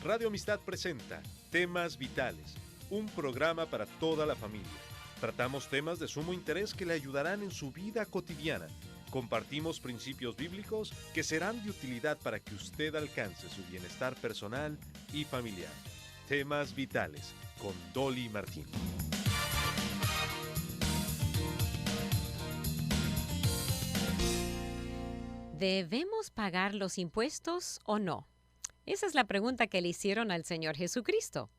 Radio Amistad presenta Temas Vitales, un programa para toda la familia. Tratamos temas de sumo interés que le ayudarán en su vida cotidiana. Compartimos principios bíblicos que serán de utilidad para que usted alcance su bienestar personal y familiar. Temas Vitales, con Dolly Martín. ¿Debemos pagar los impuestos o no? Esa es la pregunta que le hicieron al Señor Jesucristo.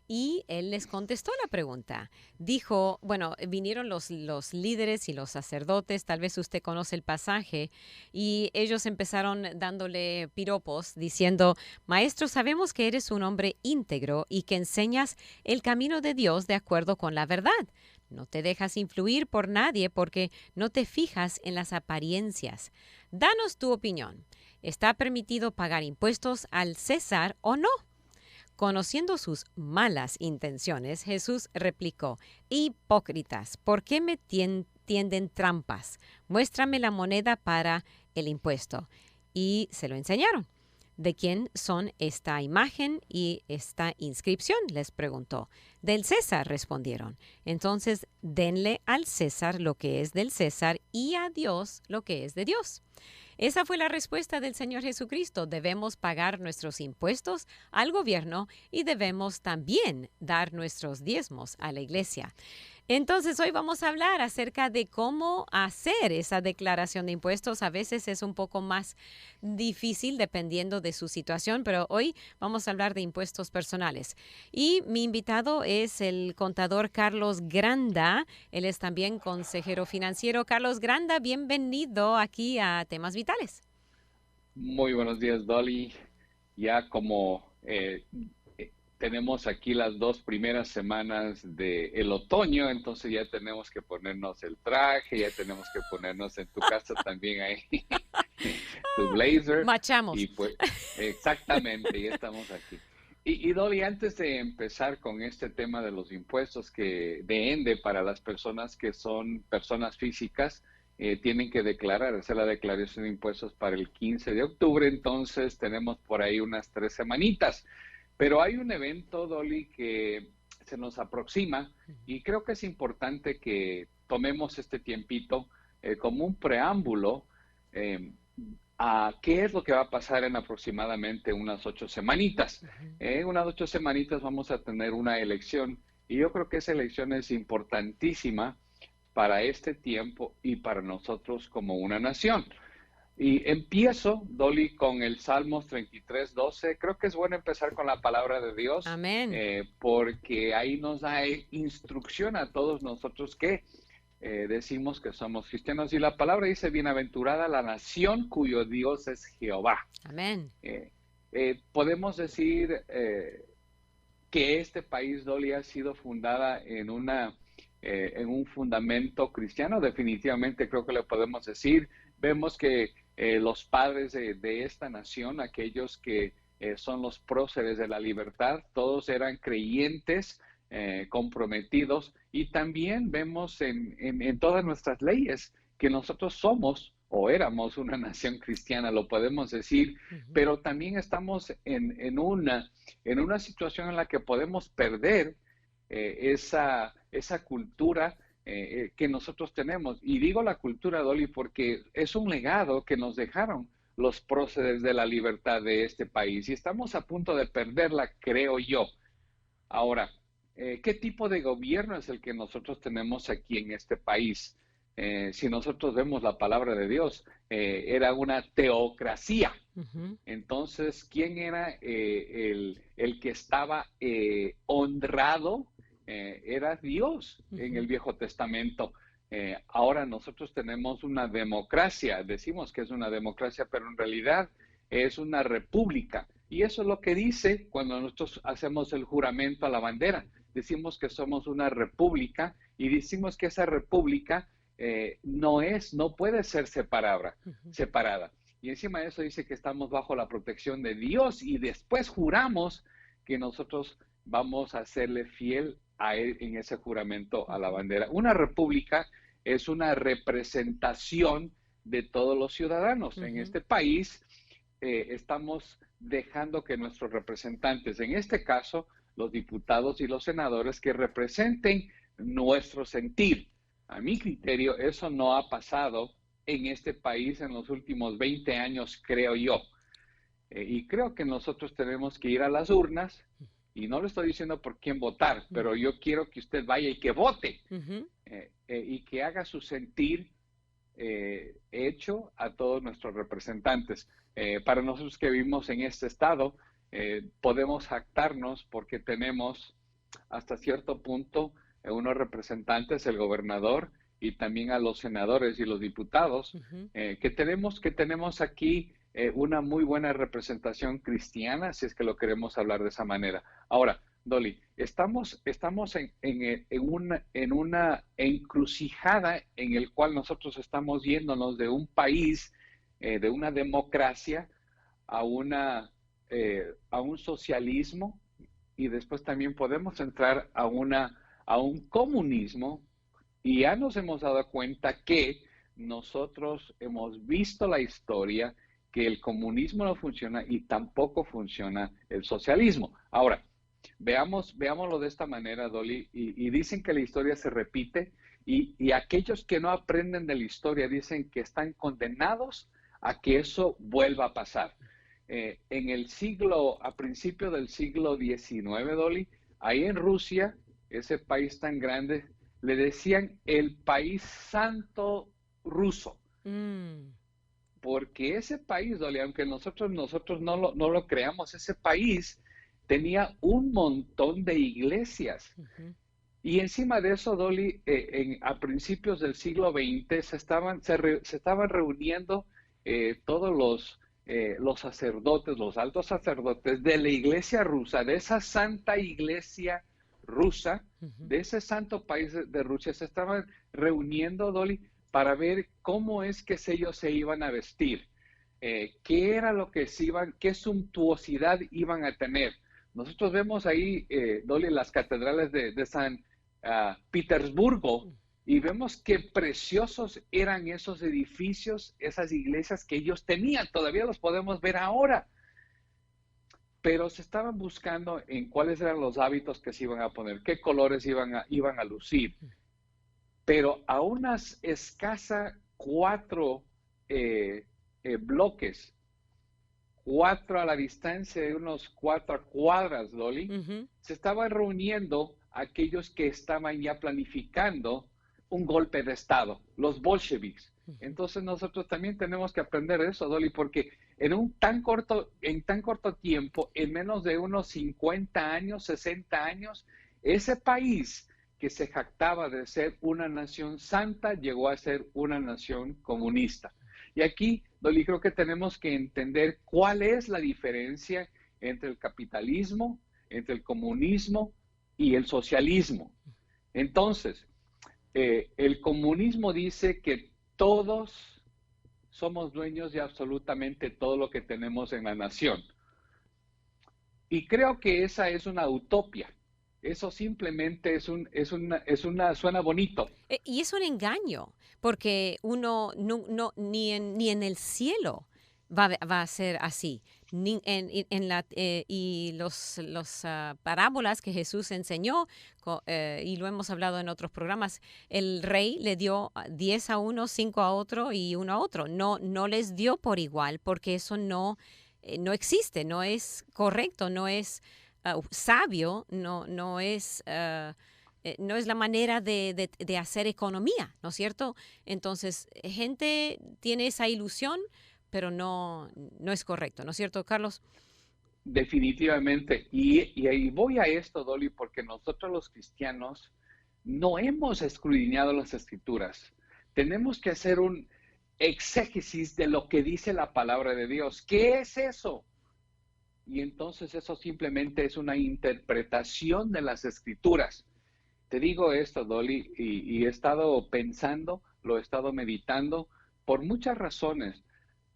Y Él les contestó la pregunta. Dijo, vinieron los líderes y los sacerdotes, tal vez usted conoce el pasaje, y ellos empezaron dándole piropos, diciendo, Maestro, sabemos que eres un hombre íntegro y que enseñas el camino de Dios de acuerdo con la verdad. No te dejas influir por nadie porque no te fijas en las apariencias. Danos tu opinión. ¿Está permitido pagar impuestos al César o no? Conociendo sus malas intenciones, Jesús replicó, Hipócritas, ¿por qué me tienden trampas? Muéstrame la moneda para el impuesto. Y se lo enseñaron. ¿De quién son esta imagen y esta inscripción?, les preguntó. Del César, respondieron. Entonces, denle al César lo que es del César y a Dios lo que es de Dios. Esa fue la respuesta del Señor Jesucristo. Debemos pagar nuestros impuestos al gobierno y debemos también dar nuestros diezmos a la iglesia. Entonces, hoy vamos a hablar acerca de cómo hacer esa declaración de impuestos. A veces es un poco más difícil dependiendo de su situación, pero hoy vamos a hablar de impuestos personales. Y mi invitado es el contador Carlos Granda. Él es también consejero financiero. Carlos Granda, bienvenido aquí a Temas Vitales. Muy buenos días, Dolly. Ya como tenemos aquí las 2 primeras semanas del otoño, entonces ya tenemos que ponernos el traje, ya tenemos que ponernos en tu casa también ahí tu blazer. Machamos. Y pues, exactamente, ya estamos aquí. Y Dolly, antes de empezar con este tema de los impuestos de ENDE para las personas que son personas físicas, tienen que hacer la declaración de impuestos para el 15 de octubre, entonces tenemos por ahí unas 3 semanitas. Pero hay un evento, Dolly, que se nos aproxima y creo que es importante que tomemos este tiempito como un preámbulo a qué es lo que va a pasar en aproximadamente unas 8 semanitas. Unas 8 semanitas vamos a tener una elección y yo creo que esa elección es importantísima para este tiempo y para nosotros como una nación. Y empiezo, Dolly, con el Salmos 33:12. Creo que es bueno empezar con la palabra de Dios. Amén. Porque ahí nos da instrucción a todos nosotros que decimos que somos cristianos. Y la palabra dice, bienaventurada la nación cuyo Dios es Jehová. Amén. Podemos decir que este país, Dolly, ha sido fundada en un fundamento cristiano. Definitivamente creo que lo podemos decir. Vemos que los padres de esta nación, aquellos que son los próceres de la libertad, todos eran creyentes, comprometidos, y también vemos en todas nuestras leyes que nosotros somos o éramos una nación cristiana, lo podemos decir, pero también estamos en una situación en la que podemos perder esa cultura que nosotros tenemos. Y digo la cultura, Dolly, porque es un legado que nos dejaron los próceres de la libertad de este país y estamos a punto de perderla, creo yo. Ahora, ¿qué tipo de gobierno es el que nosotros tenemos aquí en este país? Si nosotros vemos la palabra de Dios, era una teocracia. Entonces, ¿quién era el que estaba honrado? Era Dios en el Viejo Testamento. Ahora nosotros tenemos una democracia, decimos que es una democracia, pero en realidad es una república. Y eso es lo que dice cuando nosotros hacemos el juramento a la bandera. Decimos que somos una república y decimos que esa república no puede ser separada. Y encima de eso dice que estamos bajo la protección de Dios y después juramos que nosotros vamos a serle fiel a él en ese juramento a la bandera. Una república es una representación de todos los ciudadanos. En este país estamos dejando que nuestros representantes, en este caso los diputados y los senadores, que representen nuestro sentir. A mi criterio, eso no ha pasado en este país en los últimos 20 años, creo yo. Y creo que nosotros tenemos que ir a las urnas, y no le estoy diciendo por quién votar, pero yo quiero que usted vaya y que vote, y que haga su sentir hecho a todos nuestros representantes. Para nosotros que vivimos en este estado, podemos jactarnos porque tenemos hasta cierto punto unos representantes, el gobernador y también a los senadores y los diputados, que tenemos aquí una muy buena representación cristiana, si es que lo queremos hablar de esa manera. Ahora, Dolly, estamos en una encrucijada en el cual nosotros estamos yéndonos de un país, de una democracia, a un socialismo, y después también podemos entrar a un comunismo, y ya nos hemos dado cuenta que nosotros hemos visto la historia, que el comunismo no funciona y tampoco funciona el socialismo. Ahora, veámoslo de esta manera, Dolly, y dicen que la historia se repite, y aquellos que no aprenden de la historia dicen que están condenados a que eso vuelva a pasar. A principios del siglo XIX, Dolly, ahí en Rusia, ese país tan grande, le decían el país santo ruso. Porque ese país, Dolly, aunque nosotros no lo creamos, ese país tenía un montón de iglesias. Y encima de eso, Dolly, a principios del siglo XX se estaban reuniendo todos los sacerdotes, los altos sacerdotes de la iglesia rusa, de esa santa iglesia rusa, de ese santo país de Rusia, se estaban reuniendo, Dolly, para ver cómo es que ellos se iban a vestir, qué era lo que qué suntuosidad iban a tener. Nosotros vemos ahí, Dolly, las catedrales de San Petersburgo, y vemos qué preciosos eran esos edificios, esas iglesias que ellos tenían. Todavía los podemos ver ahora. Pero se estaban buscando en cuáles eran los hábitos que se iban a poner, qué colores iban a lucir. Pero a unas escasas 4 bloques, 4 a la distancia de unos 4 cuadras, Dolly, se estaban reuniendo aquellos que estaban ya planificando un golpe de Estado, los bolcheviques. Entonces nosotros también tenemos que aprender eso, Dolly, porque en tan corto tiempo, en menos de unos 50 años, 60 años, ese país que se jactaba de ser una nación santa llegó a ser una nación comunista. Y aquí, Dolly, creo que tenemos que entender cuál es la diferencia entre el capitalismo, entre el comunismo y el socialismo. Entonces, el comunismo dice que todos somos dueños de absolutamente todo lo que tenemos en la nación. Y creo que esa es una utopía. Eso simplemente suena bonito. Y es un engaño, porque uno ni en el cielo va a ser así. Y los parábolas que Jesús enseñó, y lo hemos hablado en otros programas, el rey le dio 10 a uno, 5 a otro y 1 a otro. No les dio por igual, porque eso no existe, no es correcto, no es sabio, no es la manera de hacer economía, ¿no es cierto? Entonces, gente tiene esa ilusión, pero no es correcto, ¿no es cierto, Carlos? Definitivamente. Y ahí voy a esto, Dolly, porque nosotros los cristianos no hemos escudriñado las Escrituras. Tenemos que hacer un exégesis de lo que dice la palabra de Dios. ¿Qué es eso? Y entonces eso simplemente es una interpretación de las Escrituras. Te digo esto, Dolly, y he estado pensando, lo he estado meditando por muchas razones,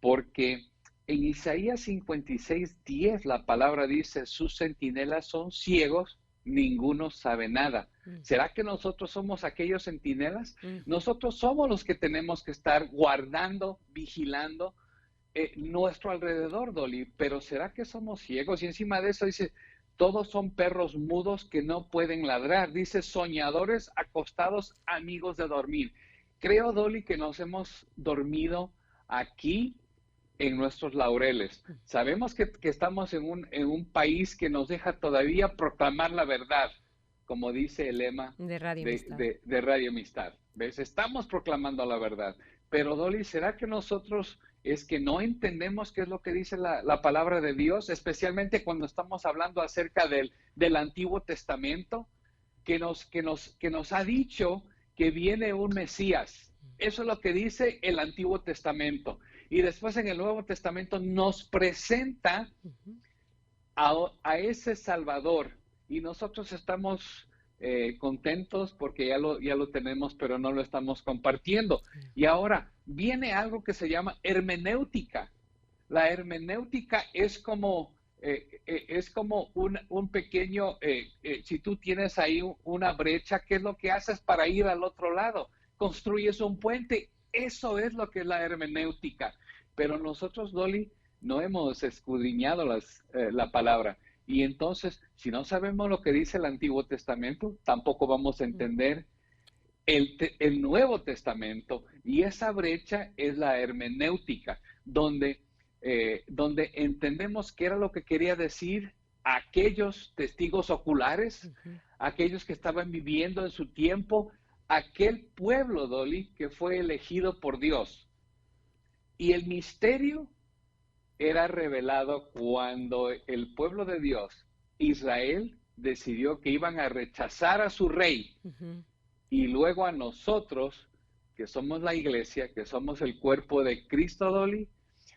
porque en Isaías 56:10 la palabra dice, sus centinelas son ciegos, ninguno sabe nada. ¿Será que nosotros somos aquellos centinelas? Nosotros somos los que tenemos que estar guardando, vigilando, nuestro alrededor, Dolly, pero ¿será que somos ciegos? Y encima de eso dice, todos son perros mudos que no pueden ladrar. Dice, soñadores acostados, amigos de dormir. Creo, Dolly, que nos hemos dormido aquí en nuestros laureles. Sabemos que estamos en un país que nos deja todavía proclamar la verdad, como dice el lema De Radio Amistad. de Radio Amistad. ¿Ves? Estamos proclamando la verdad. Pero, Dolly, ¿será que nosotros es que no entendemos qué es lo que dice la palabra de Dios, especialmente cuando estamos hablando acerca del Antiguo Testamento, que nos ha dicho que viene un Mesías? Eso es lo que dice el Antiguo Testamento. Y después en el Nuevo Testamento nos presenta a ese Salvador. Y nosotros estamos contentos porque ya lo tenemos, pero no lo estamos compartiendo. Y ahora viene algo que se llama hermenéutica. La hermenéutica es como un pequeño, si tú tienes ahí una brecha, ¿qué es lo que haces para ir al otro lado? Construyes un puente. Eso es lo que es la hermenéutica. Pero nosotros, Dolly, no hemos escudriñado la palabra. Y entonces, si no sabemos lo que dice el Antiguo Testamento, tampoco vamos a entender el Nuevo Testamento. Y esa brecha es la hermenéutica, donde entendemos qué era lo que quería decir aquellos testigos oculares, aquellos que estaban viviendo en su tiempo, aquel pueblo, Dolly, que fue elegido por Dios. Y el misterio era revelado cuando el pueblo de Dios, Israel, decidió que iban a rechazar a su rey. Y luego a nosotros, que somos la iglesia, que somos el cuerpo de Cristo, Dolly,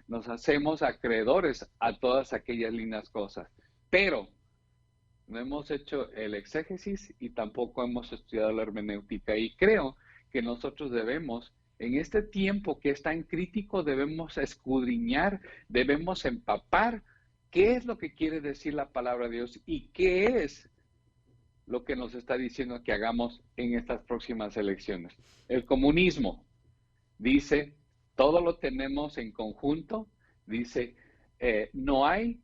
nos hacemos acreedores a todas aquellas lindas cosas. Pero no hemos hecho el exégesis y tampoco hemos estudiado la hermenéutica. Y creo que nosotros debemos, en este tiempo que es tan crítico, debemos escudriñar, debemos empapar qué es lo que quiere decir la palabra de Dios y qué es lo que nos está diciendo que hagamos en estas próximas elecciones. El comunismo dice, todo lo tenemos en conjunto, dice, no hay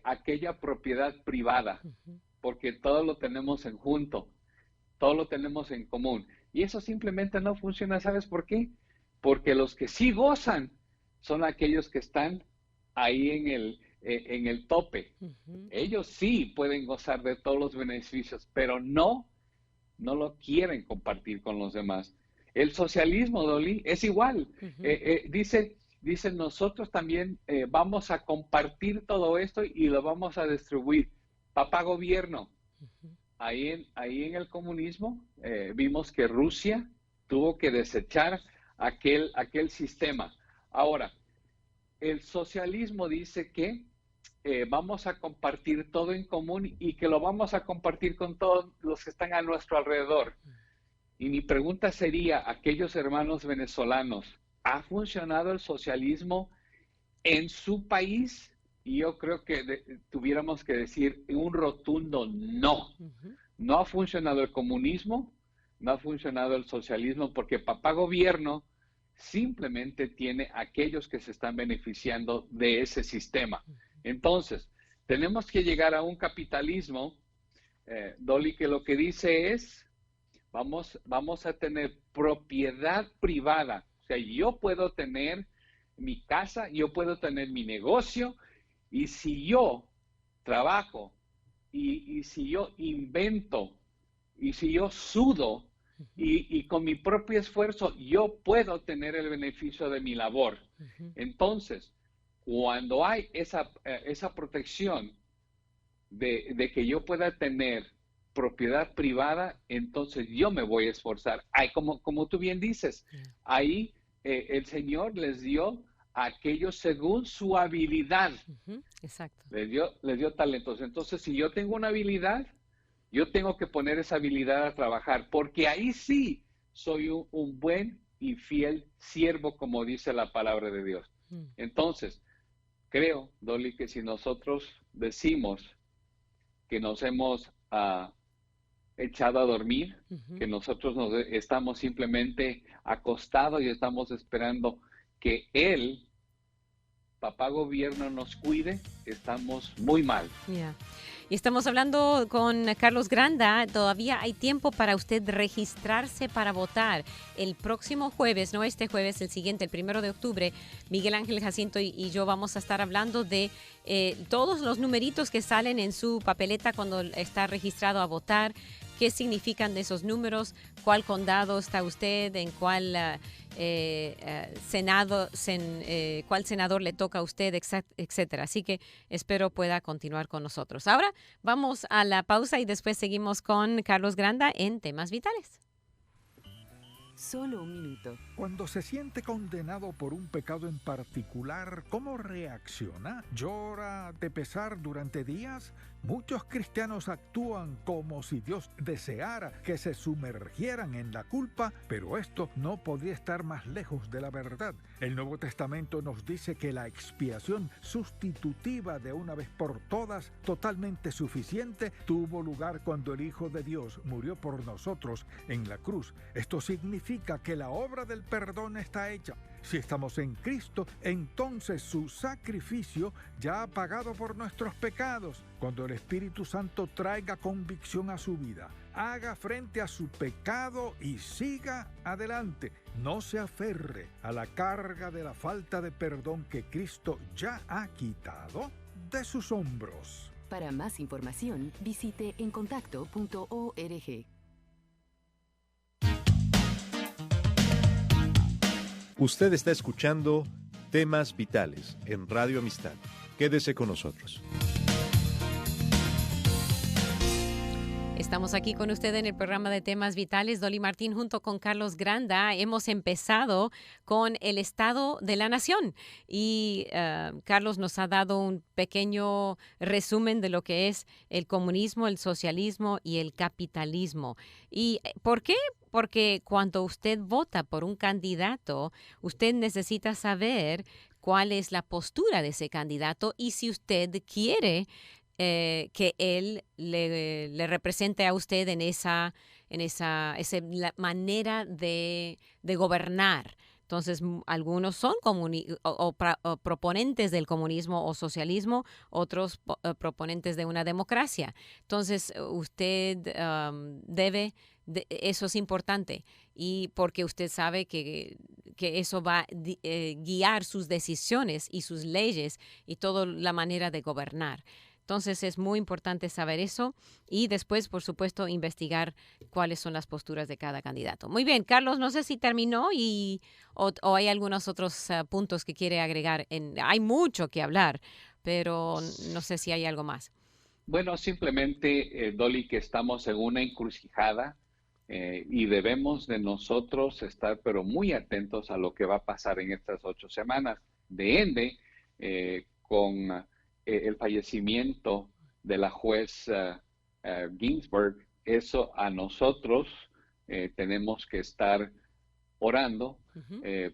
aquella propiedad privada, porque todo lo tenemos en junto, todo lo tenemos en común. Y eso simplemente no funciona. ¿Sabes por qué? Porque los que sí gozan son aquellos que están ahí en el tope. Ellos sí pueden gozar de todos los beneficios, pero no lo quieren compartir con los demás. El socialismo, Dolly, es igual. Dice, nosotros también vamos a compartir todo esto y lo vamos a distribuir. Papá gobierno. Ahí en el comunismo vimos que Rusia tuvo que desechar aquel sistema. Ahora, el socialismo dice que vamos a compartir todo en común y que lo vamos a compartir con todos los que están a nuestro alrededor. Y mi pregunta sería, aquellos hermanos venezolanos, ¿ha funcionado el socialismo en su país? Y yo creo que tuviéramos que decir un rotundo no. No ha funcionado el comunismo, no ha funcionado el socialismo, porque papá gobierno simplemente tiene aquellos que se están beneficiando de ese sistema. Entonces, tenemos que llegar a un capitalismo, Dolly, que lo que dice es, vamos a tener propiedad privada. O sea, yo puedo tener mi casa, yo puedo tener mi negocio, y si yo trabajo, y si yo invento, y si yo sudo, y con mi propio esfuerzo, yo puedo tener el beneficio de mi labor. Entonces, cuando hay esa protección de que yo pueda tener propiedad privada, entonces yo me voy a esforzar. Como tú bien dices, ahí el Señor les dio a aquellos según su habilidad. Exacto. Les dio talentos. Entonces, si yo tengo una habilidad, yo tengo que poner esa habilidad a trabajar, porque ahí sí soy un buen y fiel siervo, como dice la palabra de Dios. Entonces, creo, Dolly, que si nosotros decimos que nos hemos echado a dormir, que nosotros estamos simplemente acostados y estamos esperando que Él papá gobierno nos cuide, estamos muy mal. Yeah. Y estamos hablando con Carlos Granda. Todavía hay tiempo para usted registrarse para votar. El próximo jueves, no este jueves, el siguiente, el 1 de octubre, Miguel Ángel Jacinto y yo vamos a estar hablando de todos los numeritos que salen en su papeleta cuando está registrado a votar. ¿Qué significan esos números? ¿Cuál condado está usted? ¿En cuál cuál senador le toca a usted? Etcétera. Así que espero pueda continuar con nosotros. Ahora vamos a la pausa y después seguimos con Carlos Granda en Temas Vitales. Solo un minuto. Cuando se siente condenado por un pecado en particular, ¿cómo reacciona? ¿Llora de pesar durante días? Muchos cristianos actúan como si Dios deseara que se sumergieran en la culpa, pero esto no podría estar más lejos de la verdad. El Nuevo Testamento nos dice que la expiación sustitutiva de una vez por todas, totalmente suficiente, tuvo lugar cuando el Hijo de Dios murió por nosotros en la cruz. Esto significa que la obra del perdón está hecha. Si estamos en Cristo, entonces su sacrificio ya ha pagado por nuestros pecados. Cuando el Espíritu Santo traiga convicción a su vida, haga frente a su pecado y siga adelante. No se aferre a la carga de la falta de perdón que Cristo ya ha quitado de sus hombros. Para más información, visite encontacto.org. Usted está escuchando Temas Vitales en Radio Amistad. Quédese con nosotros. Estamos aquí con usted en el programa de Temas Vitales. Dolly Martín junto con Carlos Granda. Hemos empezado con el estado de la nación y Carlos nos ha dado un pequeño resumen de lo que es el comunismo, el socialismo y el capitalismo. ¿Y por qué? Porque cuando usted vota por un candidato, usted necesita saber cuál es la postura de ese candidato y si usted quiere que él le represente a usted en esa la manera de gobernar. Entonces, algunos son proponentes del comunismo o socialismo, otros proponentes de una democracia. Entonces, usted eso es importante, y porque usted sabe que eso va a guiar sus decisiones y sus leyes y toda la manera de gobernar. Entonces es muy importante saber eso y después, por supuesto, investigar cuáles son las posturas de cada candidato. Muy bien, Carlos, no sé si terminó o hay algunos otros puntos que quiere agregar. Hay mucho que hablar, pero no sé si hay algo más. Bueno, simplemente, Dolly, que estamos en una encrucijada y debemos de nosotros estar pero muy atentos a lo que va a pasar en estas 8 semanas. De ende, con el fallecimiento de la juez Ginsburg, eso a nosotros tenemos que estar orando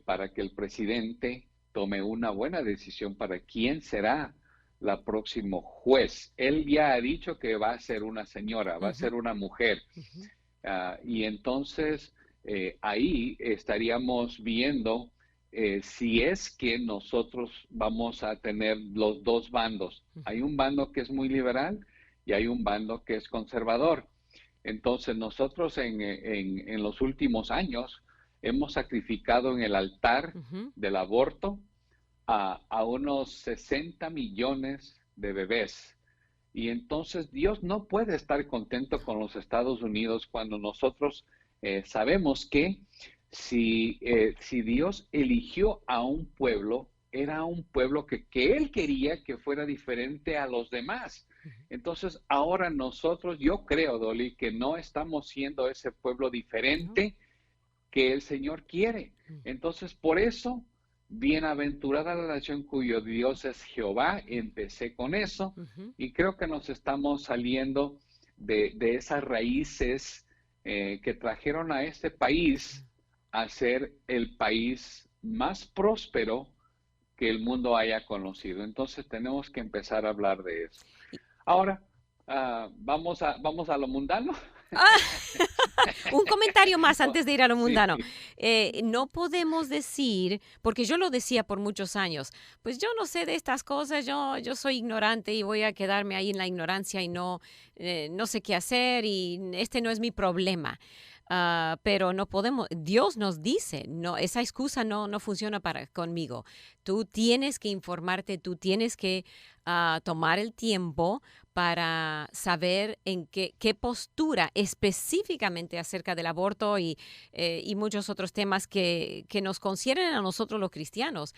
para que el presidente tome una buena decisión para quién será la próxima juez. Él ya ha dicho que va a ser una señora, va a ser una mujer. Y entonces ahí estaríamos viendo si es que nosotros vamos a tener los dos bandos. Hay un bando que es muy liberal y hay un bando que es conservador. Entonces nosotros en los últimos años hemos sacrificado en el altar del aborto a unos 60 millones de bebés. Y entonces Dios no puede estar contento con los Estados Unidos cuando nosotros sabemos que si Dios eligió a un pueblo, era un pueblo que Él quería que fuera diferente a los demás. Entonces, ahora nosotros, yo creo, Dolly, que no estamos siendo ese pueblo diferente que el Señor quiere. Entonces, por eso, bienaventurada la nación cuyo Dios es Jehová. Empecé con eso y creo que nos estamos saliendo de esas raíces que trajeron a este país a ser el país más próspero que el mundo haya conocido. Entonces tenemos que empezar a hablar de eso. Ahora, vamos a lo mundano. Ah, un comentario más antes de ir a lo Sí, mundano. No podemos decir, porque yo lo decía por muchos años, pues yo no sé de estas cosas, yo soy ignorante y voy a quedarme ahí en la ignorancia y no sé qué hacer y este no es mi problema. Pero no podemos, Dios nos dice, no, esa excusa no funciona conmigo. Tú tienes que informarte, tú tienes que tomar el tiempo para saber en qué postura específicamente acerca del aborto y muchos otros temas que nos conciernen a nosotros los cristianos.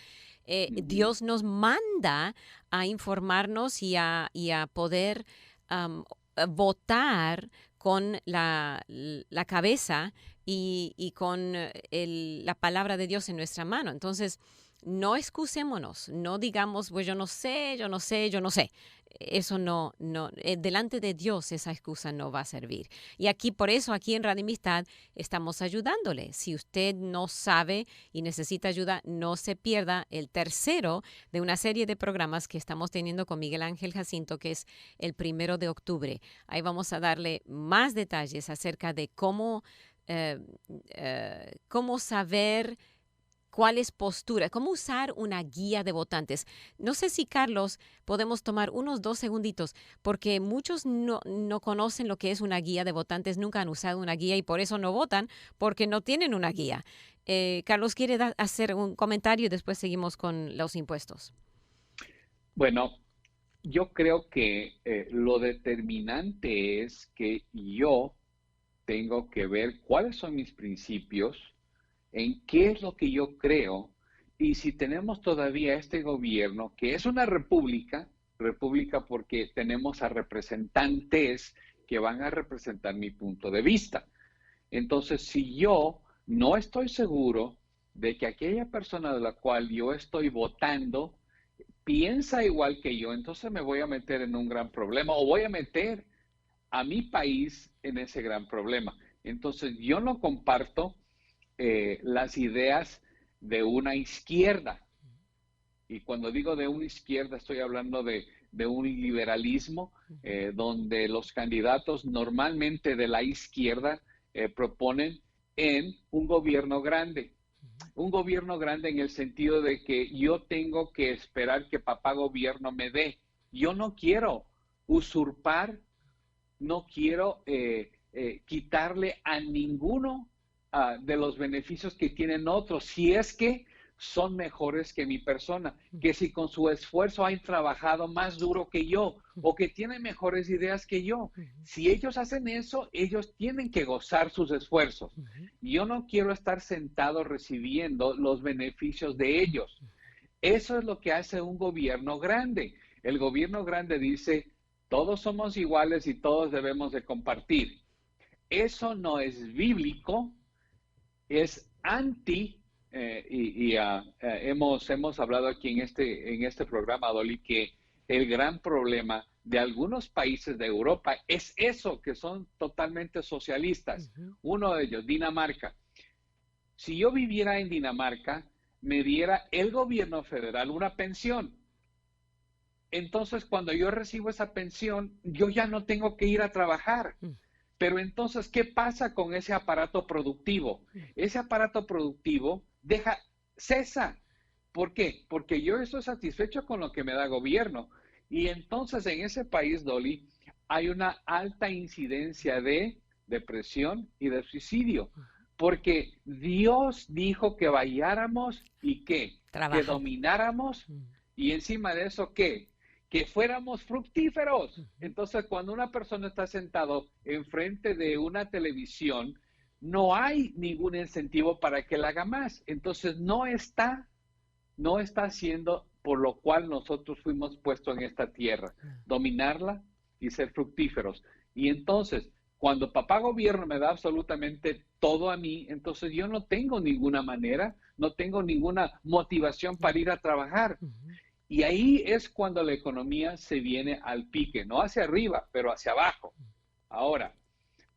ujú, Dios nos manda a informarnos y a poder am, votar con la cabeza y con la palabra de Dios en nuestra mano. Entonces, no excusémonos, no digamos, pues yo no sé, yo no sé, yo no sé. Eso delante de Dios esa excusa no va a servir. Y aquí, por eso, aquí en Radio Amistad estamos ayudándole. Si usted no sabe y necesita ayuda, no se pierda el tercero de una serie de programas que estamos teniendo con Miguel Ángel Jacinto, que es el 1 de octubre. Ahí vamos a darle más detalles acerca de eh, cómo saber cuál es postura, cómo usar una guía de votantes. No sé si, Carlos, podemos tomar unos 2 segunditos, porque muchos no conocen lo que es una guía de votantes, nunca han usado una guía y por eso no votan, porque no tienen una guía. Carlos quiere hacer un comentario y después seguimos con los impuestos. Bueno, yo creo que lo determinante es que yo tengo que ver cuáles son mis principios, en qué es lo que yo creo, y si tenemos todavía este gobierno, que es una república, república porque tenemos a representantes que van a representar mi punto de vista. Entonces, si yo no estoy seguro de que aquella persona de la cual yo estoy votando piensa igual que yo, entonces me voy a meter en un gran problema o voy a meter a mi país en ese gran problema. Entonces, yo no comparto las ideas de una izquierda. Y cuando digo de una izquierda, estoy hablando de un liberalismo donde los candidatos normalmente de la izquierda proponen en un gobierno grande. Un gobierno grande en el sentido de que yo tengo que esperar que papá gobierno me dé. Yo no quiero usurpar, no quiero quitarle a ninguno de los beneficios que tienen otros, si es que son mejores que mi persona, que si con su esfuerzo han trabajado más duro que yo o que tienen mejores ideas que yo. Si ellos hacen eso, ellos tienen que gozar sus esfuerzos. Yo no quiero estar sentado recibiendo los beneficios de ellos. Eso es lo que hace un gobierno grande. El gobierno grande dice, todos somos iguales y todos debemos de compartir. Eso no es bíblico, es anti, hemos hablado aquí en este programa, Dolly, que el gran problema de algunos países de Europa es eso, que son totalmente socialistas. Uno de ellos, Dinamarca. Si yo viviera en Dinamarca, me diera el gobierno federal una pensión. Entonces, cuando yo recibo esa pensión, yo ya no tengo que ir a trabajar. Pero entonces, ¿qué pasa con ese aparato productivo? Ese aparato productivo cesa. ¿Por qué? Porque yo estoy satisfecho con lo que me da gobierno. Y entonces en ese país, Dolly, hay una alta incidencia de depresión y de suicidio. Porque Dios dijo que vayáramos y ¿qué? Que domináramos. Y encima de eso, ¿qué? Que fuéramos fructíferos. Entonces, cuando una persona está sentado enfrente de una televisión, no hay ningún incentivo para que la haga más. Entonces, no está haciendo por lo cual nosotros fuimos puestos en esta tierra, dominarla y ser fructíferos. Y entonces, cuando papá gobierno me da absolutamente todo a mí, entonces yo no tengo ninguna manera, no tengo ninguna motivación para ir a trabajar. Y ahí es cuando la economía se viene al pique, no hacia arriba, pero hacia abajo. Ahora,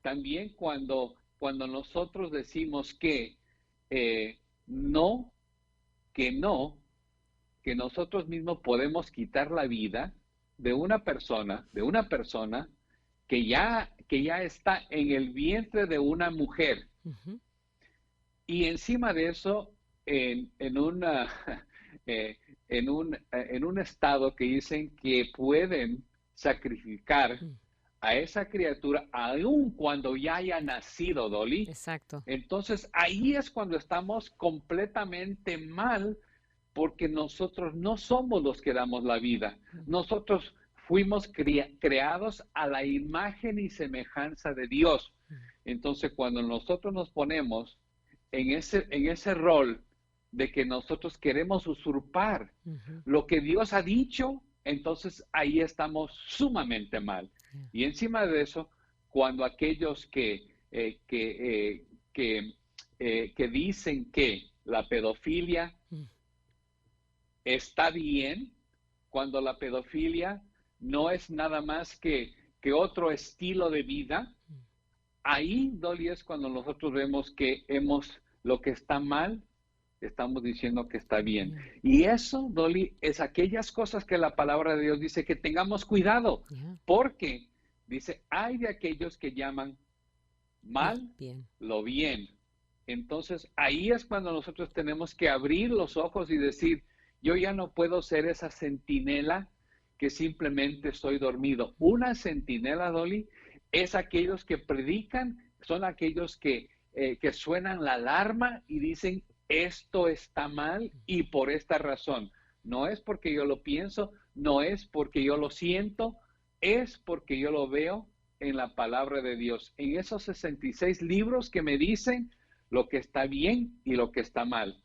también cuando nosotros decimos que no, que nosotros mismos podemos quitar la vida de una persona, que ya está en el vientre de una mujer. Ujú. Y encima de eso, en una, en un estado que dicen que pueden sacrificar Mm. a esa criatura aun cuando ya haya nacido, Dolly. Exacto. Entonces ahí es cuando estamos completamente mal, porque nosotros no somos los que damos la vida. Nosotros fuimos creados a la imagen y semejanza de Dios. Entonces cuando nosotros nos ponemos en ese rol de que nosotros queremos usurpar Ujú. lo que Dios ha dicho, entonces ahí estamos sumamente mal. Yeah. Y encima de eso, cuando aquellos que dicen que la pedofilia Mm. está bien, cuando la pedofilia no es nada más que otro estilo de vida, ahí, Dolly, es cuando nosotros vemos que lo que está mal, estamos diciendo que está bien. Yeah. Y eso, Dolly, es aquellas cosas que la palabra de Dios dice que tengamos cuidado, Yeah. porque dice, hay de aquellos que llaman mal Bien. lo bien. Entonces, ahí es cuando nosotros tenemos que abrir los ojos y decir, yo ya no puedo ser esa centinela que simplemente estoy dormido. Una centinela, Dolly, es aquellos que predican, son aquellos que suenan la alarma y dicen, esto está mal y por esta razón. No es porque yo lo pienso, no es porque yo lo siento, es porque yo lo veo en la palabra de Dios. En esos 66 libros que me dicen lo que está bien y lo que está mal.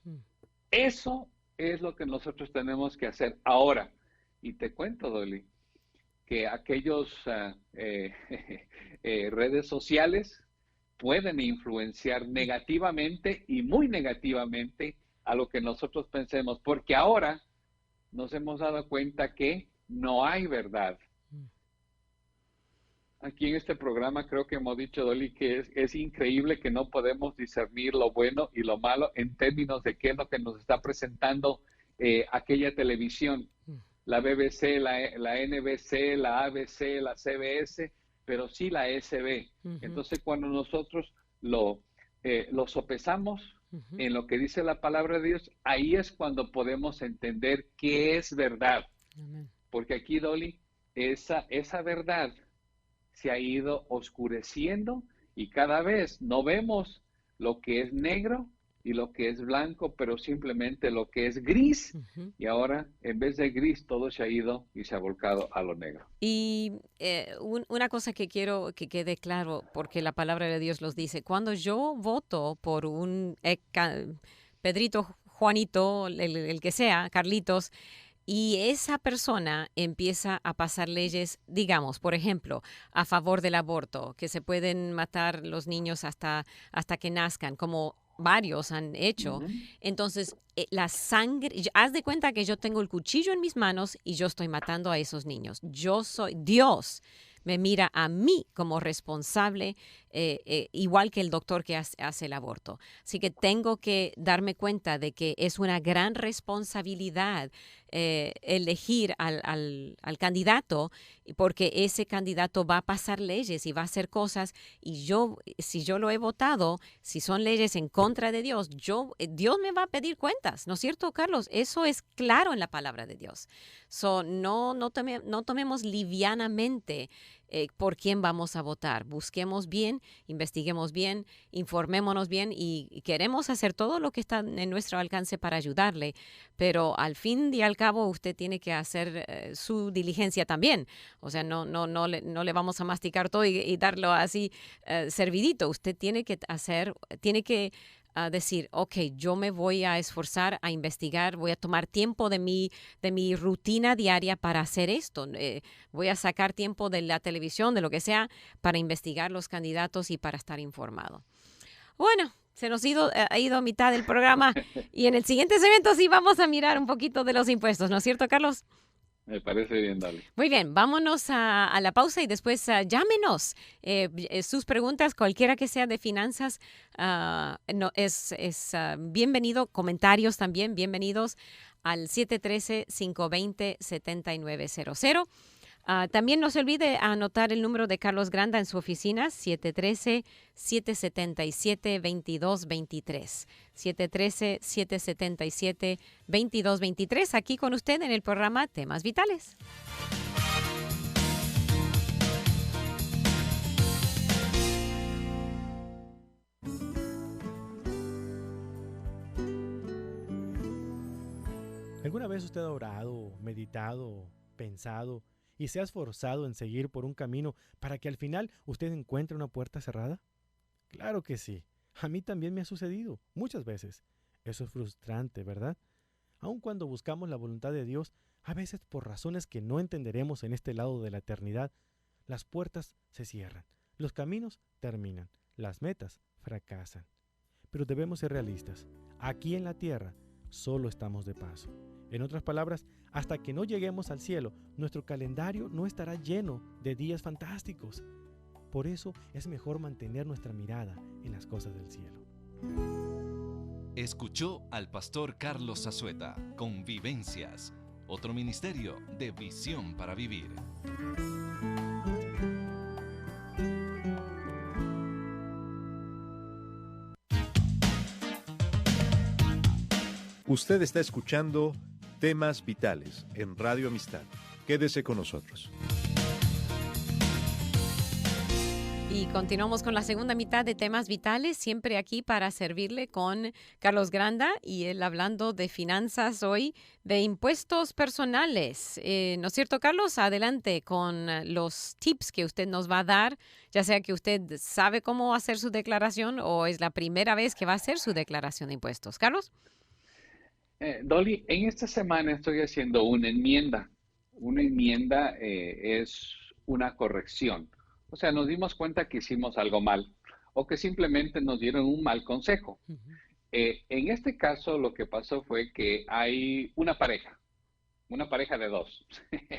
Eso es lo que nosotros tenemos que hacer ahora. Y te cuento, Dolly, que aquellos redes sociales pueden influenciar negativamente y muy negativamente a lo que nosotros pensemos, porque ahora nos hemos dado cuenta que no hay verdad. Aquí en este programa creo que hemos dicho, Dolly, que es increíble que no podemos discernir lo bueno y lo malo en términos de qué es lo que nos está presentando aquella televisión. La BBC, la NBC, la ABC, la CBS, pero sí la SB. Entonces, cuando nosotros lo sopesamos en lo que dice la palabra de Dios, ahí es cuando podemos entender qué es verdad. Amén. Porque aquí, Dolly, esa verdad se ha ido oscureciendo y cada vez no vemos lo que es negro y lo que es blanco, pero simplemente lo que es gris. Y ahora, en vez de gris, todo se ha ido y se ha volcado a lo negro. Y una cosa que quiero que quede claro, porque la palabra de Dios los dice, cuando yo voto por un Pedrito, Juanito, el que sea, Carlitos, y esa persona empieza a pasar leyes, digamos, por ejemplo, a favor del aborto, que se pueden matar los niños hasta que nazcan, como varios han hecho. Entonces, la sangre, haz de cuenta que yo tengo el cuchillo en mis manos y yo estoy matando a esos niños. Dios me mira a mí como responsable, igual que el doctor que hace el aborto. Así que tengo que darme cuenta de que es una gran responsabilidad elegir al candidato, porque ese candidato va a pasar leyes y va a hacer cosas, y si yo lo he votado, si son leyes en contra de Dios, Dios me va a pedir cuentas, ¿no es cierto, Carlos? Eso es claro en la palabra de Dios. No tomemos livianamente por quién vamos a votar. Busquemos bien, investiguemos bien, informémonos bien y queremos hacer todo lo que está en nuestro alcance para ayudarle, pero al fin y al cabo usted tiene que hacer su diligencia también. O sea, no le vamos a masticar todo y darlo así servidito. Usted tiene que decir, ok, yo me voy a esforzar a investigar, voy a tomar tiempo de mi rutina diaria para hacer esto. Voy a sacar tiempo de la televisión, de lo que sea, para investigar los candidatos y para estar informado. Bueno, se nos ha ido a mitad del programa y en el siguiente segmento sí vamos a mirar un poquito de los impuestos, ¿no es cierto, Carlos? Me parece bien, dale. Muy bien, vámonos a la pausa y después llámenos. Sus preguntas, cualquiera que sea de finanzas, es bienvenido. Comentarios también, bienvenidos al 713-520-7900. También no se olvide anotar el número de Carlos Granda en su oficina, 713-777-2223. 713-777-2223, aquí con usted en el programa Temas Vitales. ¿Alguna vez usted ha orado, meditado, pensado y se ha esforzado en seguir por un camino para que al final usted encuentre una puerta cerrada? Claro que sí. A mí también me ha sucedido, muchas veces. Eso es frustrante, ¿verdad? Aun cuando buscamos la voluntad de Dios, a veces por razones que no entenderemos en este lado de la eternidad, las puertas se cierran, los caminos terminan, las metas fracasan. Pero debemos ser realistas. Aquí en la tierra solo estamos de paso. En otras palabras, hasta que no lleguemos al cielo, nuestro calendario no estará lleno de días fantásticos. Por eso es mejor mantener nuestra mirada en las cosas del cielo. Escuchó al pastor Carlos Zazueta con Vivencias, otro ministerio de visión para vivir. Usted está escuchando Temas Vitales en Radio Amistad. Quédese con nosotros. Y continuamos con la segunda mitad de Temas Vitales, siempre aquí para servirle con Carlos Granda y él hablando de finanzas hoy, de impuestos personales. ¿No es cierto, Carlos? Adelante con los tips que usted nos va a dar, ya sea que usted sabe cómo hacer su declaración o es la primera vez que va a hacer su declaración de impuestos. ¿Carlos? Dolly, en esta semana estoy haciendo una enmienda. Una enmienda es una corrección. O sea, nos dimos cuenta que hicimos algo mal o que simplemente nos dieron un mal consejo. En este caso, lo que pasó fue que hay una pareja de dos.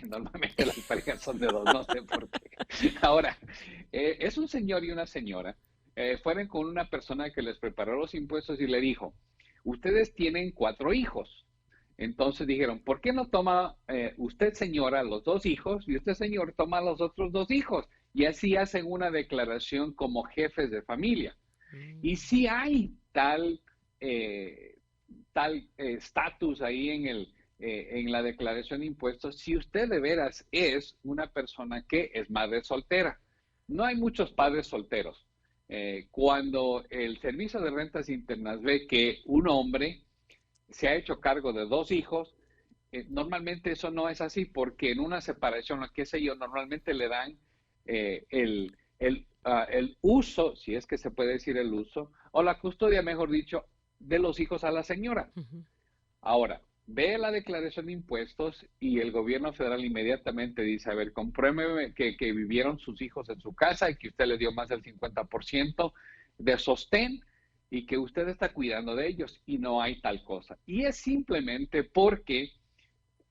Normalmente las parejas son de dos, no sé por qué. Ahora, es un señor y una señora. Fueron con una persona que les preparó los impuestos y le dijo, ustedes tienen 4 hijos. Entonces dijeron, ¿por qué no toma usted, señora, los 2 hijos y usted, señor, toma los otros 2 hijos? Y así hacen una declaración como jefes de familia. Y si hay tal estatus ahí en la declaración de impuestos, si usted de veras es una persona que es madre soltera. No hay muchos padres solteros. Cuando el Servicio de Rentas Internas ve que un hombre se ha hecho cargo de 2 hijos, normalmente eso no es así, porque en una separación, o qué sé yo, normalmente le dan el uso, si es que se puede decir el uso, o la custodia, mejor dicho, de los hijos a la señora. Ahora, ve la declaración de impuestos y el gobierno federal inmediatamente dice, a ver, compruébeme que vivieron sus hijos en su casa y que usted les dio más del 50% de sostén y que usted está cuidando de ellos y no hay tal cosa. Y es simplemente porque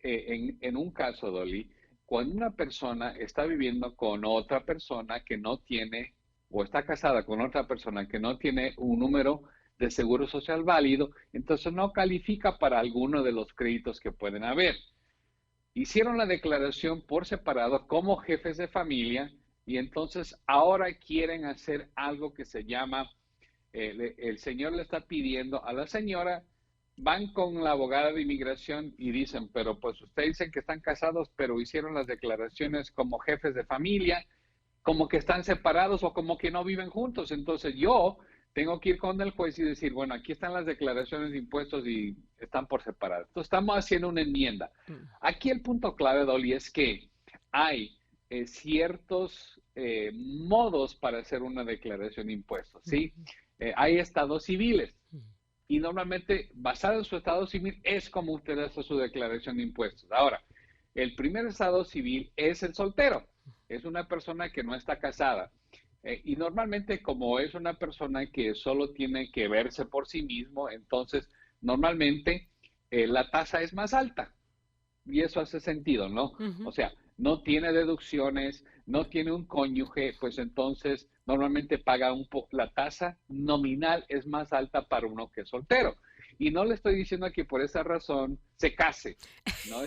en un caso, Dolly, cuando una persona está viviendo con otra persona que no tiene, o está casada con otra persona que no tiene un número de seguro social válido, entonces no califica para alguno de los créditos que pueden haber. Hicieron la declaración por separado como jefes de familia y entonces ahora quieren hacer algo que se llama, el señor le está pidiendo a la señora, van con la abogada de inmigración y dicen, pero pues ustedes dicen que están casados, pero hicieron las declaraciones como jefes de familia, como que están separados o como que no viven juntos. Entonces yo tengo que ir con el juez y decir, bueno, aquí están las declaraciones de impuestos y están por separado. Entonces estamos haciendo una enmienda. Aquí el punto clave, Dolly, es que hay ciertos modos para hacer una declaración de impuestos, ¿sí? Hay estados civiles. Y normalmente, basado en su estado civil, es como usted hace su declaración de impuestos. Ahora, el primer estado civil es el soltero. Es una persona que no está casada. Y normalmente, como es una persona que solo tiene que verse por sí mismo, entonces, normalmente, la tasa es más alta. Y eso hace sentido, ¿no? O sea, no tiene deducciones, no tiene un cónyuge, pues entonces normalmente paga la tasa nominal es más alta para uno que es soltero. Y no le estoy diciendo que por esa razón se case, ¿no?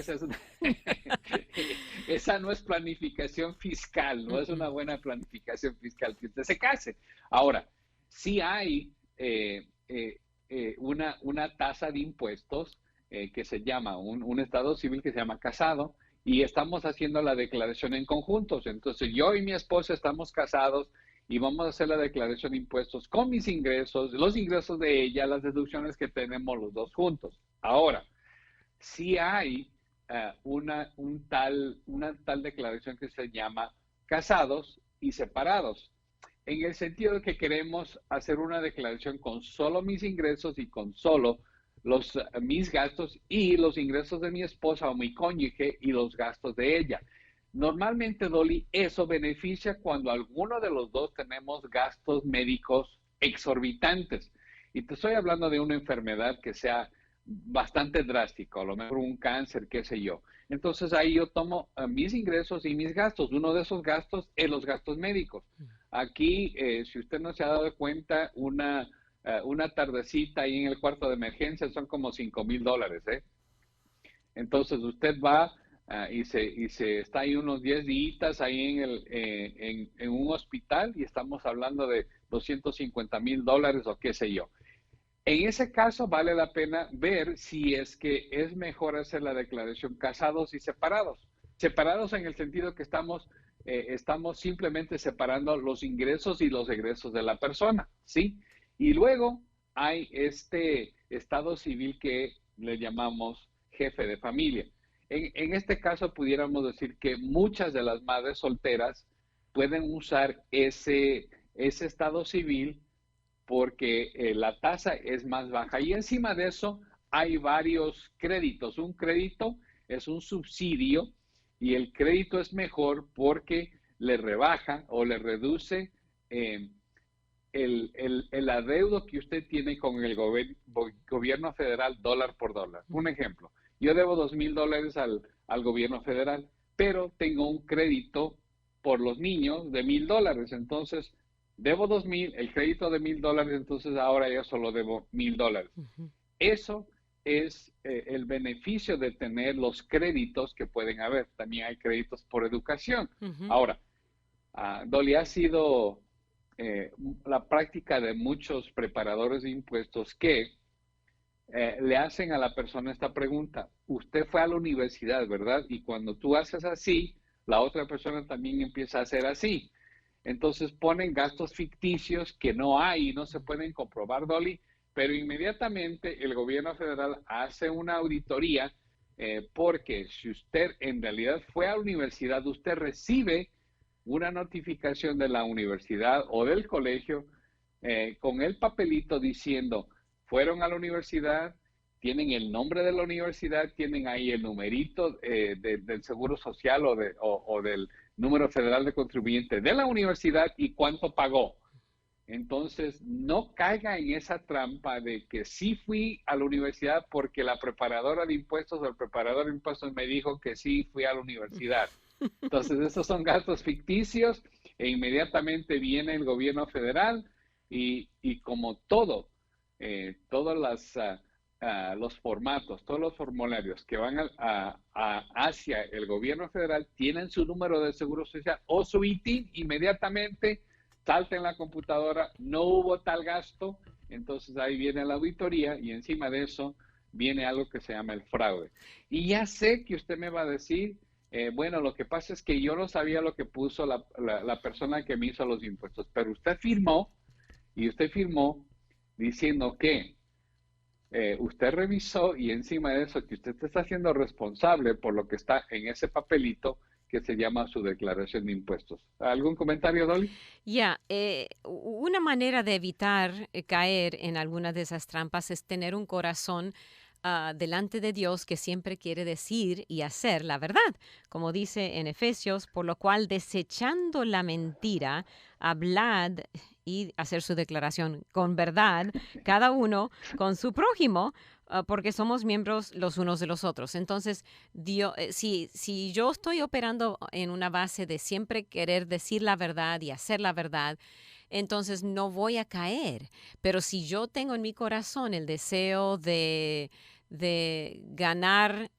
Esa no es planificación fiscal, no es una buena planificación fiscal que usted se case. Ahora, sí hay una tasa de impuestos que se llama, un estado civil que se llama casado, y estamos haciendo la declaración en conjuntos. Entonces, yo y mi esposa estamos casados y vamos a hacer la declaración de impuestos con mis ingresos, los ingresos de ella, las deducciones que tenemos los dos juntos. Ahora, sí hay una tal declaración que se llama casados y separados, en el sentido de que queremos hacer una declaración con solo mis ingresos y con solo mis gastos y los ingresos de mi esposa o mi cónyuge y los gastos de ella. Normalmente, Dolly, eso beneficia cuando alguno de los dos tenemos gastos médicos exorbitantes. Y te estoy hablando de una enfermedad que sea bastante drástico, a lo mejor un cáncer, qué sé yo. Entonces ahí yo tomo mis ingresos y mis gastos. Uno de esos gastos es los gastos médicos. Aquí, si usted no se ha dado cuenta, una tardecita ahí en el cuarto de emergencia son como $5,000, ¿eh? Entonces usted va y se está ahí unos 10 días ahí en un hospital y estamos hablando de $250,000 o qué sé yo. En ese caso vale la pena ver si es que es mejor hacer la declaración casados y separados. Separados en el sentido que estamos simplemente separando los ingresos y los egresos de la persona, ¿sí? Y luego hay este estado civil que le llamamos jefe de familia. En este caso pudiéramos decir que muchas de las madres solteras pueden usar ese estado civil porque la tasa es más baja. Y encima de eso hay varios créditos. Un crédito es un subsidio y el crédito es mejor porque le rebaja o le reduce el adeudo que usted tiene con el gobierno federal dólar por dólar. Un ejemplo, yo debo $2,000 al gobierno federal, pero tengo un crédito por los niños de $1,000. Entonces, debo 2,000, el crédito de $1,000, entonces ahora yo solo debo $1,000. Eso es el beneficio de tener los créditos que pueden haber. También hay créditos por educación. Ahora, Dolly, ha sido la práctica de muchos preparadores de impuestos que le hacen a la persona esta pregunta. Usted fue a la universidad, ¿verdad? Y cuando tú haces así, la otra persona también empieza a hacer así. Entonces ponen gastos ficticios que no hay y no se pueden comprobar, Dolly, pero inmediatamente el gobierno federal hace una auditoría porque si usted en realidad fue a la universidad, usted recibe una notificación de la universidad o del colegio con el papelito diciendo, fueron a la universidad, tienen el nombre de la universidad, tienen ahí el numerito del Seguro Social o del número federal de contribuyente de la universidad y cuánto pagó. Entonces, no caiga en esa trampa de que sí fui a la universidad porque la preparadora de impuestos o el preparador de impuestos me dijo que sí fui a la universidad. Entonces, esos son gastos ficticios e inmediatamente viene el gobierno federal y como todos los formatos, todos los formularios que van hacia el gobierno federal tienen su número de seguro social o su ITIN, inmediatamente salta en la computadora, no hubo tal gasto, entonces ahí viene la auditoría y encima de eso viene algo que se llama el fraude. Y ya sé que usted me va a decir, bueno, lo que pasa es que yo no sabía lo que puso la persona que me hizo los impuestos, pero usted firmó diciendo que usted revisó y encima de eso que usted está siendo responsable por lo que está en ese papelito que se llama su declaración de impuestos. ¿Algún comentario, Dolly? Una manera de evitar caer en alguna de esas trampas es tener un corazón delante de Dios que siempre quiere decir y hacer la verdad, como dice en Efesios, por lo cual desechando la mentira, hablad y hacer su declaración con verdad, cada uno con su prójimo, porque somos miembros los unos de los otros. Entonces, si yo estoy operando en una base de siempre querer decir la verdad y hacer la verdad, entonces no voy a caer. Pero si yo tengo en mi corazón el deseo de ganar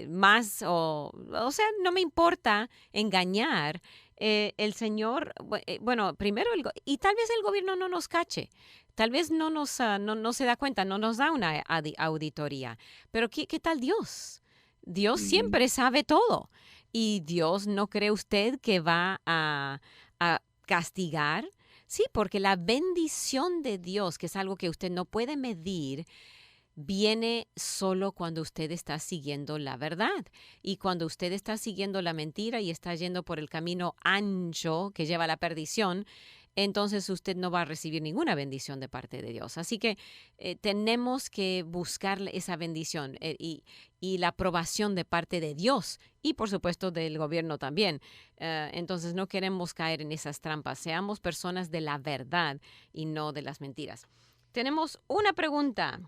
más, o sea, no me importa engañar, el Señor, bueno, primero, y tal vez el gobierno no nos cache. Tal vez no se da cuenta, no nos da una auditoría. Pero ¿qué tal Dios? Dios siempre sabe todo. Y Dios, ¿no cree usted que va a castigar? Sí, porque la bendición de Dios, que es algo que usted no puede medir, viene solo cuando usted está siguiendo la verdad. Y cuando usted está siguiendo la mentira y está yendo por el camino ancho que lleva a la perdición, entonces usted no va a recibir ninguna bendición de parte de Dios. Así que tenemos que buscar esa bendición y la aprobación de parte de Dios y, por supuesto, del gobierno también. Entonces no queremos caer en esas trampas. Seamos personas de la verdad y no de las mentiras. Tenemos una pregunta.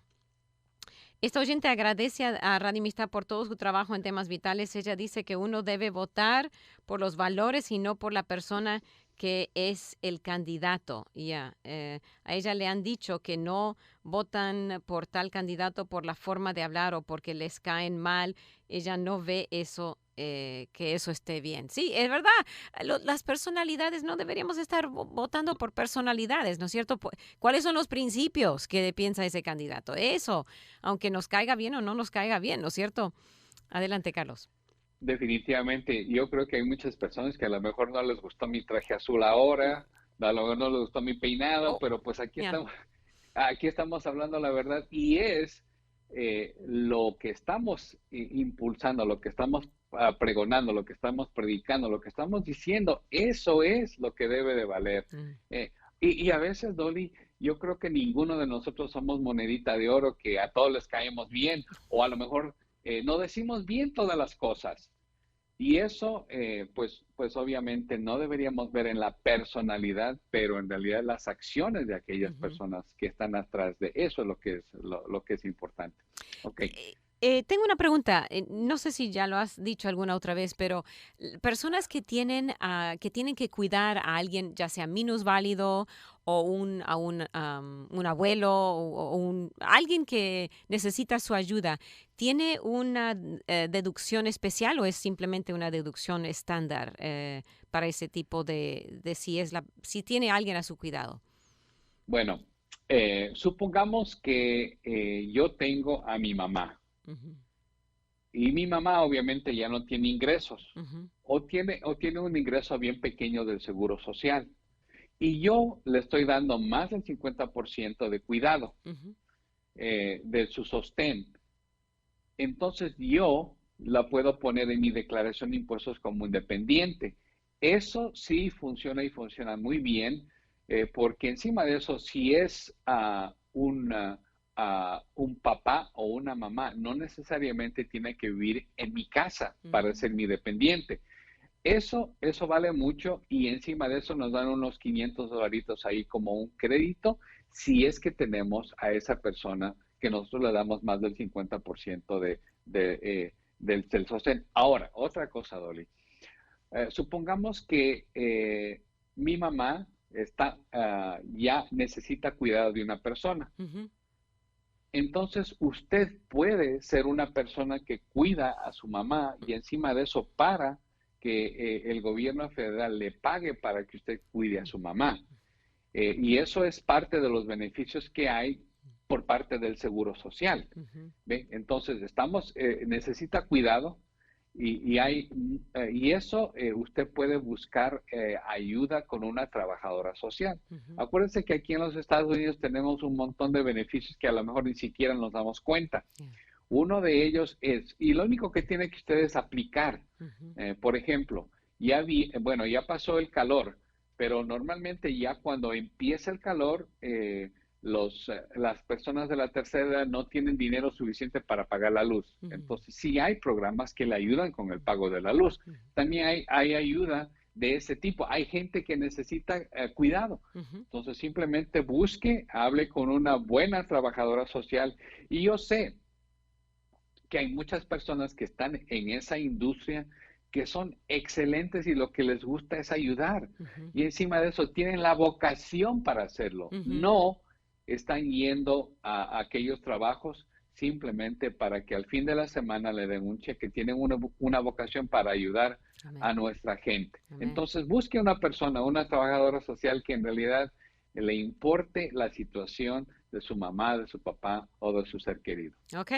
Esta oyente agradece a Radio Amistad por todo su trabajo en temas vitales. Ella dice que uno debe votar por los valores y no por la persona que es el candidato. A ella le han dicho que no votan por tal candidato por la forma de hablar o porque les caen mal. Ella no ve eso, que eso esté bien. Sí, es verdad. Las personalidades, no deberíamos estar votando por personalidades, ¿no es cierto? ¿Cuáles son los principios que piensa ese candidato? Eso, aunque nos caiga bien o no nos caiga bien, ¿no es cierto? Adelante, Carlos. Definitivamente, yo creo que hay muchas personas que a lo mejor no les gustó mi traje azul ahora, a lo mejor no les gustó mi peinado, pero pues aquí estamos hablando la verdad y es lo que estamos impulsando, lo que estamos pregonando, lo que estamos predicando, lo que estamos diciendo, eso es lo que debe de valer. Y a veces, Dolly, yo creo que ninguno de nosotros somos monedita de oro que a todos les caemos bien o a lo mejor no decimos bien todas las cosas. Y eso, pues obviamente no deberíamos ver en la personalidad, pero en realidad las acciones de aquellas personas que están atrás de eso es lo que es importante. Okay. Tengo una pregunta, no sé si ya lo has dicho alguna otra vez, pero personas que tienen que cuidar a alguien, ya sea minusválido o un abuelo o alguien que necesita su ayuda, ¿tiene una deducción especial o es simplemente una deducción estándar para ese tipo de si tiene alguien a su cuidado? Bueno, supongamos que yo tengo a mi mamá. Y mi mamá obviamente ya no tiene ingresos o tiene un ingreso bien pequeño del seguro social y yo le estoy dando más del 50% de cuidado de su sostén. Entonces yo la puedo poner en mi declaración de impuestos como independiente. Eso sí funciona y funciona muy bien porque encima de eso, si es un papá o una mamá, no necesariamente tiene que vivir en mi casa para ser mi dependiente. Eso vale mucho y encima de eso nos dan unos $500 ahí como un crédito si es que tenemos a esa persona que nosotros le damos más del 50% del sostén. Ahora, otra cosa, Dolly. Supongamos que mi mamá ya necesita cuidado de una persona. Entonces, usted puede ser una persona que cuida a su mamá y encima de eso para que el gobierno federal le pague para que usted cuide a su mamá. Y eso es parte de los beneficios que hay por parte del Seguro Social. ¿Ve? Entonces, necesita cuidado y eso usted puede buscar ayuda con una trabajadora social. Acuérdense que aquí en los Estados Unidos tenemos un montón de beneficios que a lo mejor ni siquiera nos damos cuenta. Uno de ellos y lo único que tiene que ustedes aplicar, por ejemplo, ya pasó el calor, pero normalmente ya cuando empieza el calor, las personas de la tercera edad no tienen dinero suficiente para pagar la luz. Entonces, sí hay programas que le ayudan con el pago de la luz. También hay ayuda de ese tipo. Hay gente que necesita cuidado. Entonces simplemente busque, hable con una buena trabajadora social. Y yo sé que hay muchas personas que están en esa industria que son excelentes y lo que les gusta es ayudar. Y encima de eso tienen la vocación para hacerlo. No están yendo a aquellos trabajos simplemente para que al fin de la semana le den un cheque. Tienen una vocación para ayudar a nuestra gente. Entonces busque una persona, una trabajadora social que en realidad le importe la situación de su mamá, de su papá o de su ser querido. Ok,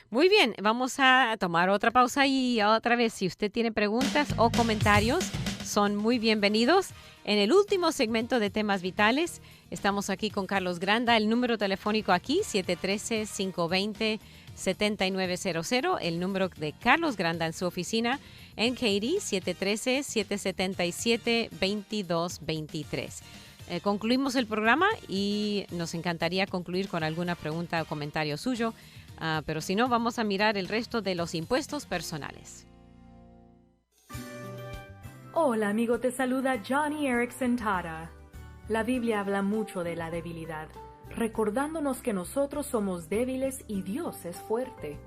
muy bien. Vamos a tomar otra pausa y otra vez, si usted tiene preguntas o comentarios, son muy bienvenidos. En el último segmento de Temas Vitales, estamos aquí con Carlos Granda. El número telefónico aquí, 713-520-7900. El número de Carlos Granda en su oficina en Katy, 713-777-2223. Concluimos el programa y nos encantaría concluir con alguna pregunta o comentario suyo, pero si no, vamos a mirar el resto de los impuestos personales. Hola amigo, te saluda Johnny Erickson Tara. La Biblia habla mucho de la debilidad, recordándonos que nosotros somos débiles y Dios es fuerte.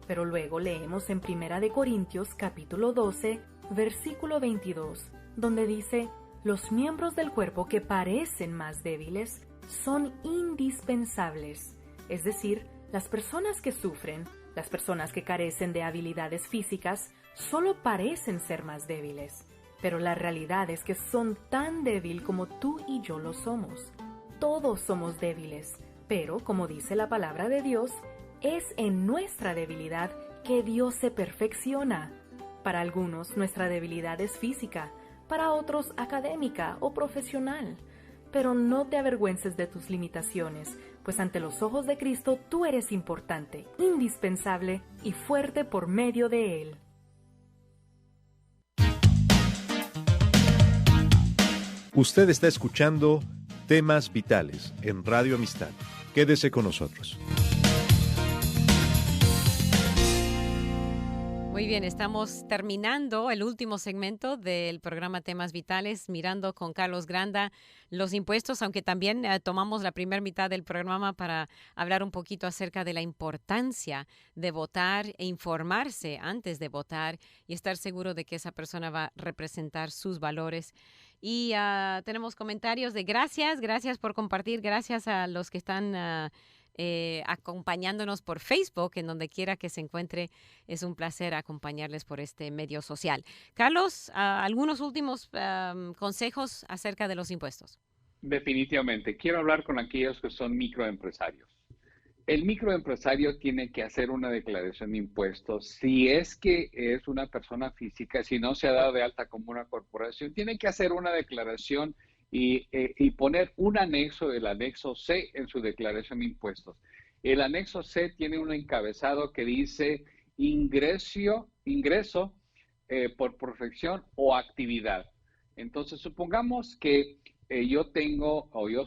Pero luego leemos en 1 Corintios capítulo 12, versículo 22, donde dice: los miembros del cuerpo que parecen más débiles son indispensables. Es decir, las personas que sufren, las personas que carecen de habilidades físicas, solo parecen ser más débiles. Pero la realidad es que son tan débiles como tú y yo lo somos. Todos somos débiles, pero como dice la palabra de Dios, es en nuestra debilidad que Dios se perfecciona. Para algunos, nuestra debilidad es física, para otros académica o profesional. Pero no te avergüences de tus limitaciones, pues ante los ojos de Cristo tú eres importante, indispensable y fuerte por medio de Él. Usted está escuchando Temas Vitales en Radio Amistad. Quédese con nosotros. Muy bien, estamos terminando el último segmento del programa Temas Vitales, mirando con Carlos Granda los impuestos, aunque también tomamos la primera mitad del programa para hablar un poquito acerca de la importancia de votar e informarse antes de votar y estar seguro de que esa persona va a representar sus valores. Y tenemos comentarios de gracias por compartir, gracias a los que están acompañándonos por Facebook, en donde quiera que se encuentre. Es un placer acompañarles por este medio social. Carlos, algunos últimos consejos acerca de los impuestos. Definitivamente. Quiero hablar con aquellos que son microempresarios. El microempresario tiene que hacer una declaración de impuestos. Si es que es una persona física, si no se ha dado de alta como una corporación, tiene que hacer una declaración y poner un anexo, el anexo C, en su declaración de impuestos. El anexo C tiene un encabezado que dice ingreso por profesión o actividad. Entonces, supongamos que yo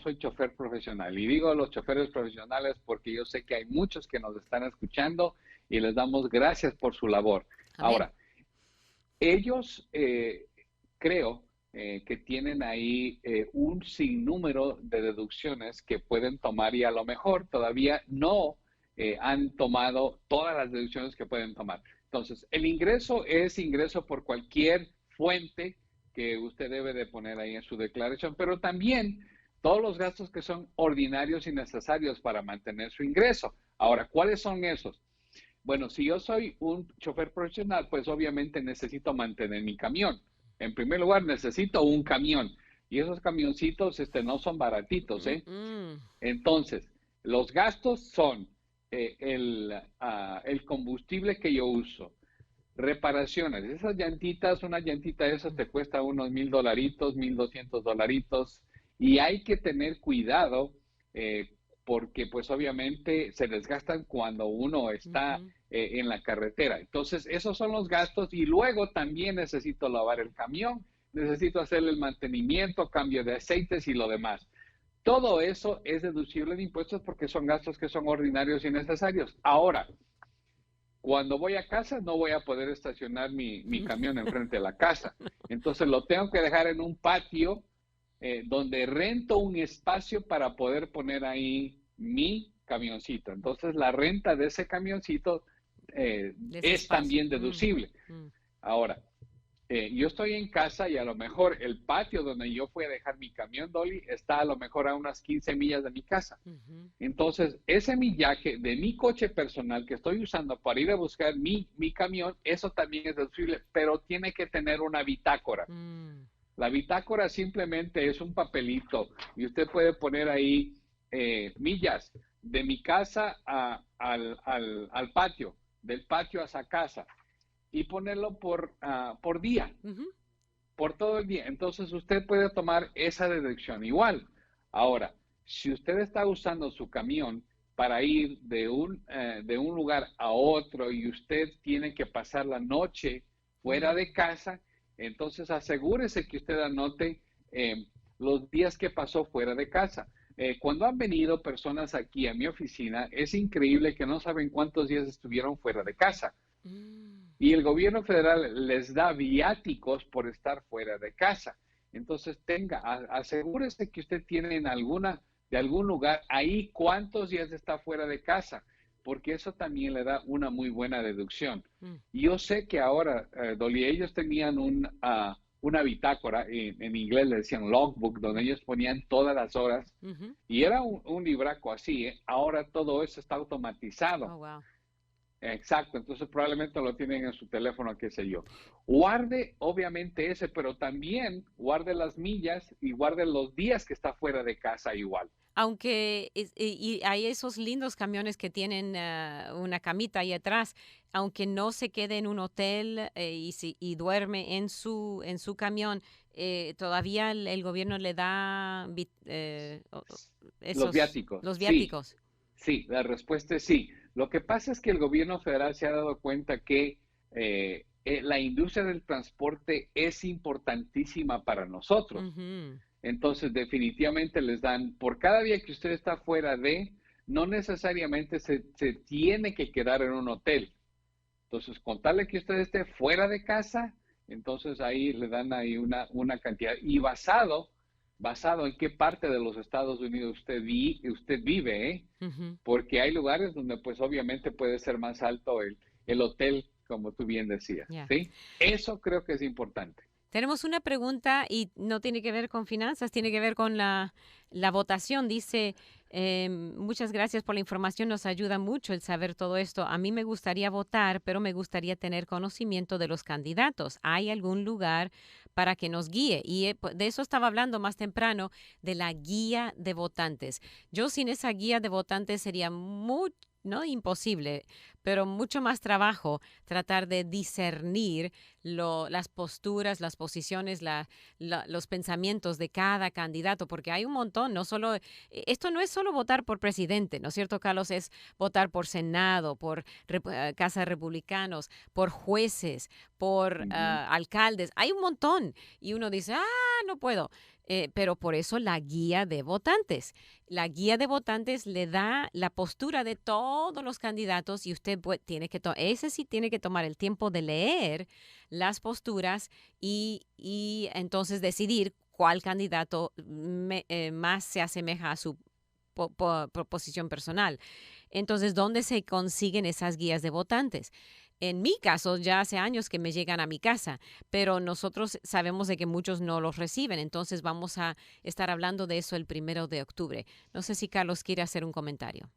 soy chofer profesional, y digo los choferes profesionales porque yo sé que hay muchos que nos están escuchando y les damos gracias por su labor. Amén. Ahora, ellos creo que tienen ahí un sinnúmero de deducciones que pueden tomar y a lo mejor todavía no han tomado todas las deducciones que pueden tomar. Entonces, el ingreso es ingreso por cualquier fuente que usted debe de poner ahí en su declaración, pero también todos los gastos que son ordinarios y necesarios para mantener su ingreso. Ahora, ¿cuáles son esos? Bueno, si yo soy un chofer profesional, pues obviamente necesito mantener mi camión. En primer lugar, necesito un camión. Y esos camioncitos no son baratitos, ¿eh? Entonces, los gastos son el combustible que yo uso, reparaciones. Esas llantitas, una llantita de esas te cuesta unos $1,000, $1,200. Y hay que tener cuidado porque pues obviamente se desgastan cuando uno está en la carretera. Entonces, esos son los gastos. Y luego también necesito lavar el camión, necesito hacerle el mantenimiento, cambio de aceites y lo demás. Todo eso es deducible de impuestos porque son gastos que son ordinarios y necesarios. Ahora, Cuando voy a casa no voy a poder estacionar mi camión enfrente de la casa. Entonces lo tengo que dejar en un patio donde rento un espacio para poder poner ahí mi camioncito. Entonces la renta de ese camioncito es también deducible. Ahora, yo estoy en casa y a lo mejor el patio donde yo fui a dejar mi camión, Dolly, está a lo mejor a unas 15 millas de mi casa. Entonces, ese millaje de mi coche personal que estoy usando para ir a buscar mi camión, eso también es deducible, pero tiene que tener una bitácora. La bitácora simplemente es un papelito y usted puede poner ahí millas de mi casa al patio, del patio a esa casa, y ponerlo por día, por todo el día. Entonces usted puede tomar esa deducción igual. Ahora, si usted está usando su camión para ir de un lugar a otro y usted tiene que pasar la noche fuera de casa, entonces asegúrese que usted anote los días que pasó fuera de casa. Cuando han venido personas aquí a mi oficina, es increíble que no saben cuántos días estuvieron fuera de casa. Y el gobierno federal les da viáticos por estar fuera de casa. Entonces asegúrese que usted tiene de algún lugar ahí cuántos días está fuera de casa, porque eso también le da una muy buena deducción. Y yo sé que ahora, Dolly, ellos tenían una bitácora, en inglés le decían logbook, donde ellos ponían todas las horas, y era un libraco así, ¿eh? Ahora todo eso está automatizado. Oh, wow. Exacto, entonces probablemente lo tienen en su teléfono, qué sé yo. Guarde obviamente ese, pero también guarde las millas y guarde los días que está fuera de casa igual. Aunque y hay esos lindos camiones que tienen una camita ahí atrás, aunque no se quede en un hotel y duerme en su camión, todavía el gobierno le da Los viáticos. Los viáticos. Sí, la respuesta es sí. Lo que pasa es que el gobierno federal se ha dado cuenta que la industria del transporte es importantísima para nosotros. Entonces, definitivamente les dan, por cada día que usted está fuera no necesariamente se tiene que quedar en un hotel. Entonces, contarle que usted esté fuera de casa, entonces ahí le dan ahí una cantidad. Y basado en qué parte de los Estados Unidos usted vive, porque hay lugares donde pues obviamente puede ser más alto el hotel, como tú bien decías. ¿Sí? Eso creo que es importante. Tenemos una pregunta y no tiene que ver con finanzas, tiene que ver con la votación. Dice, muchas gracias por la información, nos ayuda mucho el saber todo esto. A mí me gustaría votar, pero me gustaría tener conocimiento de los candidatos. ¿Hay algún lugar para que nos guíe? Y de eso estaba hablando más temprano, de la guía de votantes. Yo sin esa guía de votantes sería no imposible, pero mucho más trabajo tratar de discernir las posturas, las posiciones, los pensamientos de cada candidato, porque hay un montón, esto no es solo votar por presidente, ¿no es cierto, Carlos? Es votar por Senado, por Casa de Republicanos, por jueces, por alcaldes, hay un montón, y uno dice, no puedo. Pero por eso la guía de votantes. La guía de votantes le da la postura de todos los candidatos y usted tiene que tomar el tiempo de leer las posturas y entonces decidir cuál candidato más se asemeja a su posición personal. Entonces, ¿dónde se consiguen esas guías de votantes? En mi caso, ya hace años que me llegan a mi casa, pero nosotros sabemos de que muchos no los reciben, entonces vamos a estar hablando de eso el 1 de octubre. No sé si Carlos quiere hacer un comentario.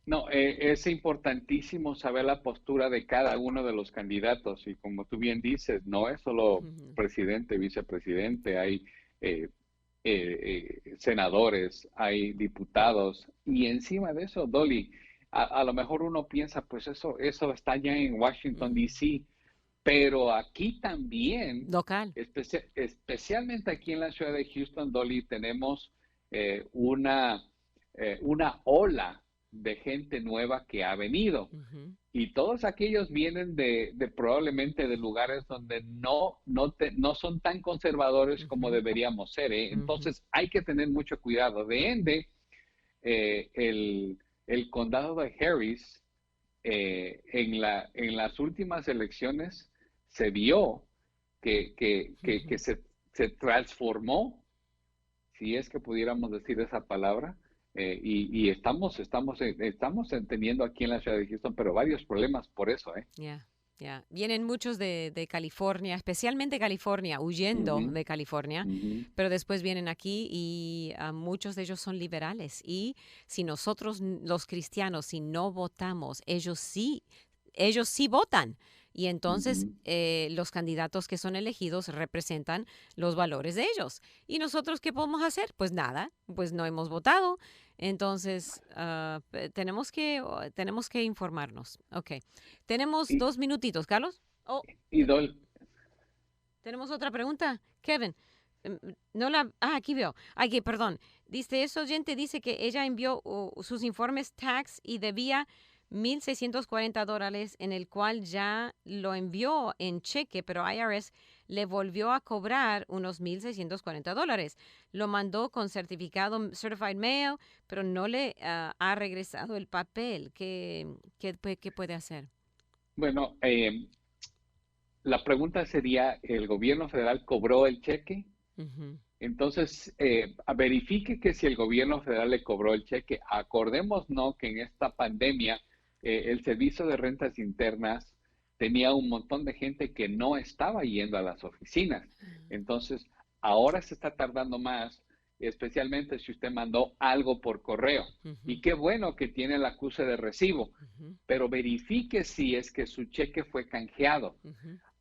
No, es importantísimo saber la postura de cada uno de los candidatos y como tú bien dices, no es solo presidente, vicepresidente, hay senadores, hay diputados y encima de eso, Dolly, a lo mejor uno piensa, pues eso está ya en Washington, D.C., pero aquí también, local, especialmente aquí en la ciudad de Houston, Dolly, tenemos una ola de gente nueva que ha venido. Y todos aquellos vienen de probablemente de lugares donde no son tan conservadores como deberíamos ser. Entonces hay que tener mucho cuidado. De ende, el condado de Harris en las últimas elecciones se vio que se transformó, si es que pudiéramos decir esa palabra, y estamos teniendo aquí en la ciudad de Houston, pero varios problemas por eso, ¿eh? Vienen muchos de California, especialmente California, huyendo de California, pero después vienen aquí y muchos de ellos son liberales. Y si nosotros, los cristianos, si no votamos, ellos sí votan. Y entonces los candidatos que son elegidos representan los valores de ellos. ¿Y nosotros qué podemos hacer? Pues nada, pues no hemos votado. Entonces tenemos que informarnos. Ok. Tenemos 2 minutitos, Carlos. ¿Tenemos otra pregunta? Kevin. Aquí veo. Aquí, perdón. Dice, ese oyente dice que ella envió sus informes tax y debía $1,640, en el cual ya lo envió en cheque, pero IRS le volvió a cobrar unos $1,640. Lo mandó con certificado Certified Mail, pero no le ha regresado el papel. ¿Qué puede hacer? Bueno, la pregunta sería, ¿el gobierno federal cobró el cheque? Entonces, verifique que si el gobierno federal le cobró el cheque. Acordémonos que en esta pandemia el Servicio de Rentas Internas tenía un montón de gente que no estaba yendo a las oficinas. Entonces, ahora se está tardando más, especialmente si usted mandó algo por correo. Y qué bueno que tiene el acuse de recibo, pero verifique si es que su cheque fue canjeado.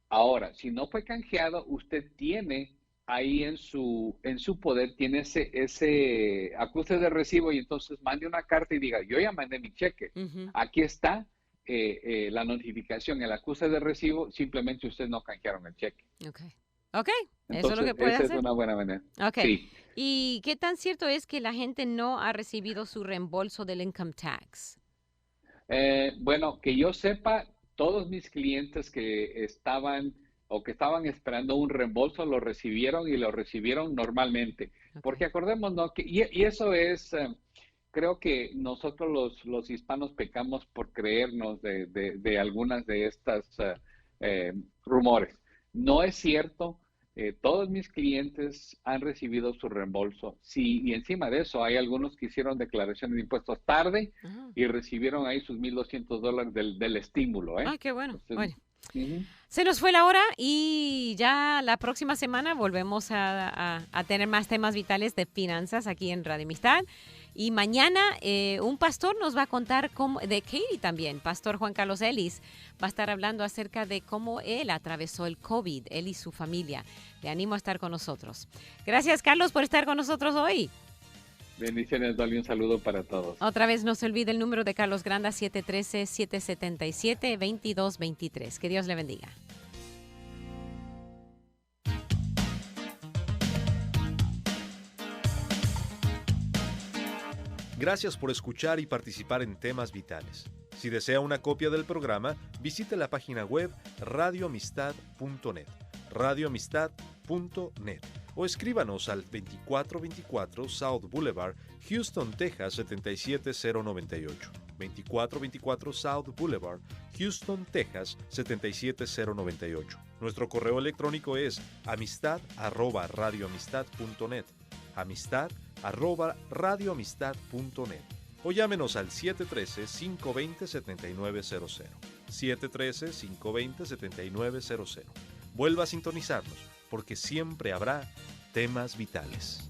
Ahora, si no fue canjeado, usted tiene ahí en su poder, tiene ese acuse de recibo, y entonces mande una carta y diga, yo ya mandé mi cheque. Aquí está la notificación, el acuse de recibo, simplemente ustedes no canjearon el cheque. Ok, entonces, eso es lo que puede hacer. Esa es una buena manera. Ok. Sí. ¿Y qué tan cierto es que la gente no ha recibido su reembolso del income tax? Bueno, que yo sepa, todos mis clientes que estaban esperando un reembolso lo recibieron, y lo recibieron normalmente. Porque acordémonos que, y eso es, creo que nosotros los hispanos pecamos por creernos de algunas de estas rumores. No es cierto. Todos mis clientes han recibido su reembolso. Sí, y encima de eso hay algunos que hicieron declaraciones de impuestos tarde y recibieron ahí sus $1,200 del estímulo. Ay, qué bueno. Entonces, se nos fue la hora y ya la próxima semana volvemos a tener más temas vitales de finanzas aquí en Radio Amistad. Y mañana un pastor nos va a contar de Katy también, Pastor Juan Carlos Ellis, va a estar hablando acerca de cómo él atravesó el COVID, él y su familia. Le animo a estar con nosotros. Gracias, Carlos, por estar con nosotros hoy. Bendiciones, Dolly, un saludo para todos. Otra vez no se olvide el número de Carlos Granda, 713-777-2223. Que Dios le bendiga. Gracias por escuchar y participar en Temas Vitales. Si desea una copia del programa, visite la página web radioamistad.net, radioamistad.net, o escríbanos al 2424 South Boulevard, Houston, Texas 77098. 2424 South Boulevard, Houston, Texas 77098. Nuestro correo electrónico es amistad@radioamistad.net, amistad@radioamistad.net, o llámenos al 713-520-7900, 713-520-7900. Vuelva a sintonizarnos, porque siempre habrá temas vitales.